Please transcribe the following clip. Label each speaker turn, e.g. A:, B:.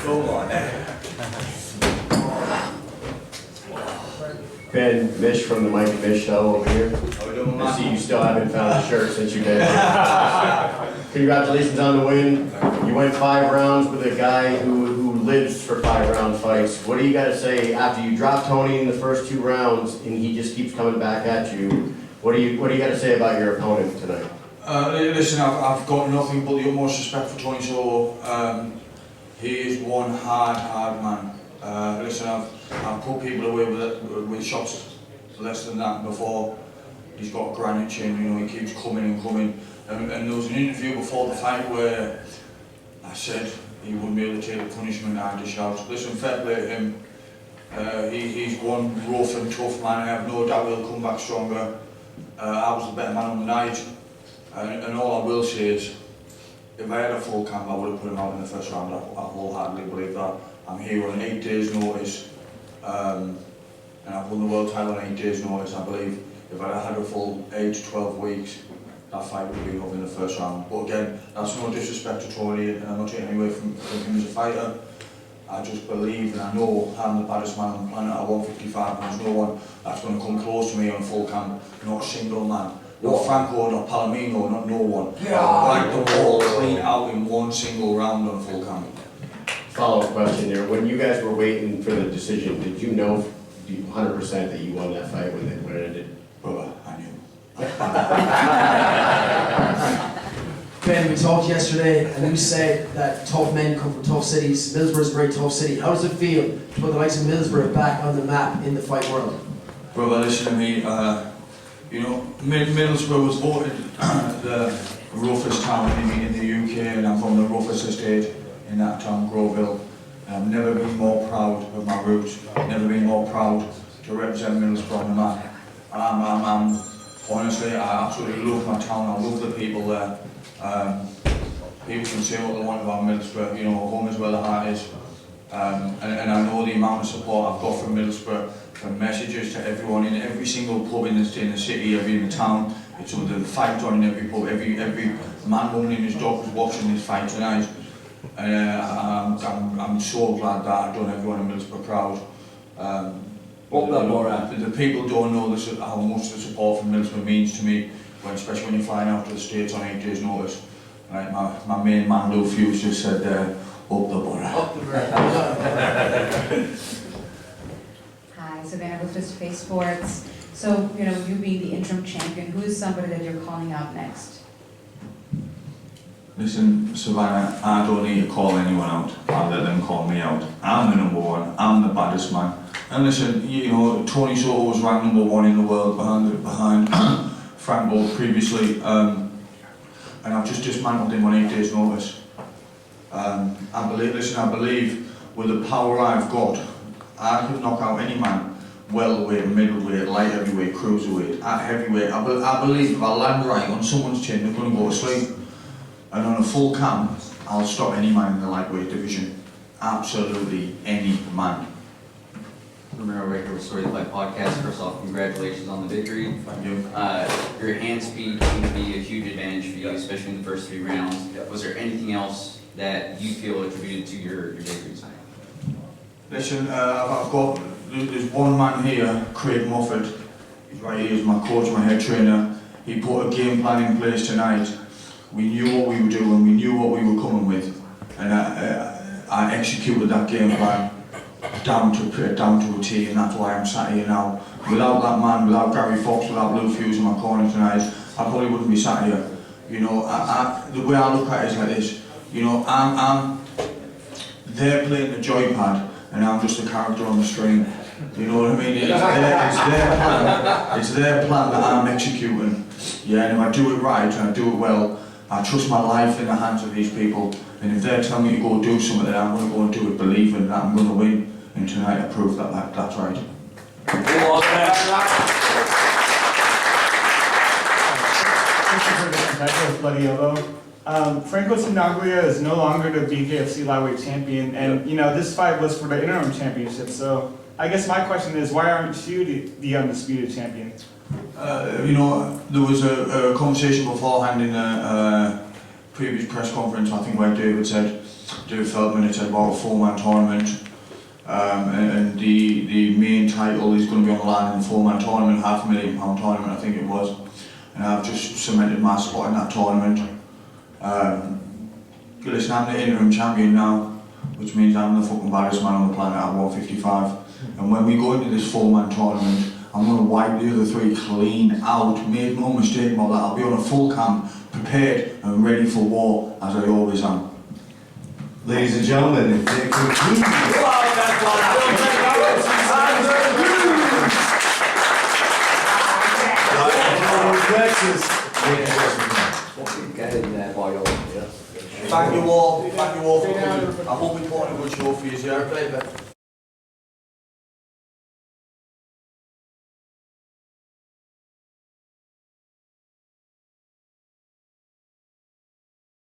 A: Go on.
B: Ben Mish from the Mike and Mish Show over here. I see you still haven't found a shirt since you did. Congratulations on the win. You went 5 rounds with a guy who lives for 5-round fights. What do you got to say after you drop Tony in the first 2 rounds and he just keeps coming back at you? What do you got to say about your opponent tonight?
C: Listen, I've got nothing but the utmost respect for Tony Solo. He is one hard man. Listen, I've put people away with shots less than that before. He's got a granite chin, you know, he keeps coming and coming. And there was an interview before the fight where I said he wouldn't be able to take the punishment I had to shout. Listen, fair play to him. He's one rough and tough man. I have no doubt he'll come back stronger. I was the better man on the night. And all I will say is, if I had a full camp, I would have put him out in the first round. I wholeheartedly believe that. I'm here on 8 days' notice, and I've won the world title on 8 days' notice. I believe if I had a full 8 to 12 weeks, that fight would have been up in the first round. But again, that's no disrespect to Tony, and I'm not taking any away from him as a fighter. I just believe and I know I'm the baddest man on the planet at 155, and there's no one that's going to come close to me on full camp, not a single man. Not Franco, not Palomino, not no one. Like the ball clean out in one single round on full camp.
B: Follow-up question there. When you guys were waiting for the decision, did you know 100% that you won that fight when it ended?
C: Brother, I knew.
D: Ben, we talked yesterday and you said that tough men come from tough cities. Middlesbrough is a very tough city. How does it feel to put the likes of Middlesbrough back on the map in the fight world?
C: Brother, listen to me. You know, Middlesbrough was voted the roughest town in the UK, and I'm from the roughest estate in that town, Groveville. I've never been more proud of my roots. Never been more proud to represent Middlesbrough on the map. I'm honestly, I absolutely love my town. I love the people there. People can say what they want about Middlesbrough. You know, home is where the heart is. And I know the amount of support I've got from Middlesbrough, from messages to everyone in every single pub in the city, every in the town. It's the fight on in every pub. Every man, woman, and his dog was watching this fight tonight. And I'm so glad that I've done everyone in Middlesbrough proud. The people don't know how much the support from Middlesbrough means to me, especially when you're flying out to the States on 8 days' notice. Right, my main man, Lou Hughes, just said there, up the borough.
D: Up the borough.
E: Hi, Savannah with Face to Face Sports. So, you know, you being the interim champion, who is somebody that you're calling out next?
C: Listen, Savannah, I don't need to call anyone out. I'll let them call me out. I'm the number one. I'm the baddest man. And listen, you know, Tony Soto was ranked number 1 in the world behind Franco previously, and I've just dismantled him on 8 days' notice. I believe with the power I've got, I could knock out any man, welterweight, middleweight, light heavyweight, cruiserweight, at heavyweight. I believe if I land right on someone's chin, they're going to go to sleep. And on a full camp, I'll stop any man in the lightweight division. Absolutely any man.
F: Romero right here with Story Fight Podcast. First off, congratulations on the victory.
C: Thank you.
F: Your hand speed seemed to be a huge advantage for you, especially in the first 3 rounds. Was there anything else that you feel attributed to your victory tonight?
C: Listen, there's one man here, Craig Moffat. He's right here, he's my coach, my head trainer. He put a game plan in place tonight. We knew what we were doing, we knew what we were coming with, and I executed that game plan down to a T, and that's why I'm sat here now. Without that man, without Gary Fox, without Lou Hughes in my corner tonight, I probably wouldn't be sat here. You know, the way I look at it is like this. You know, they're playing the joypad, and I'm just a character on the screen. You know what I mean? It's their plan that I'm executing. Yeah, and if I do it right and I do it well, I trust my life in the hands of these people, and if they're telling me to go do something, then I'm going to go and do it, believing that I'm going to win. And tonight I proved that that's right.
G: Franco Tenaglia is no longer the BKFC lightweight champion, and you know this fight was for the interim championship. So I guess my question is, why aren't you the undisputed champion?
C: You know, there was a conversation beforehand previous press conference, I think where David Feldman had said about a 4-man tournament, and the main title is going to be on the line in the 4-man tournament, £500,000 tournament I think it was, and I've just cemented my spot in that tournament. Listen, I'm the interim champion now, which means I'm the fucking baddest man on the planet at 155, and when we go into this 4-man tournament, I'm going to wipe the other 3 clean out. Make no mistake about that. I'll be on a full camp, prepared and ready for war, as I always am.
A: Ladies and gentlemen, it concludes. Texas.
C: Thank you all for coming. I hope we put on a good show for you, yeah?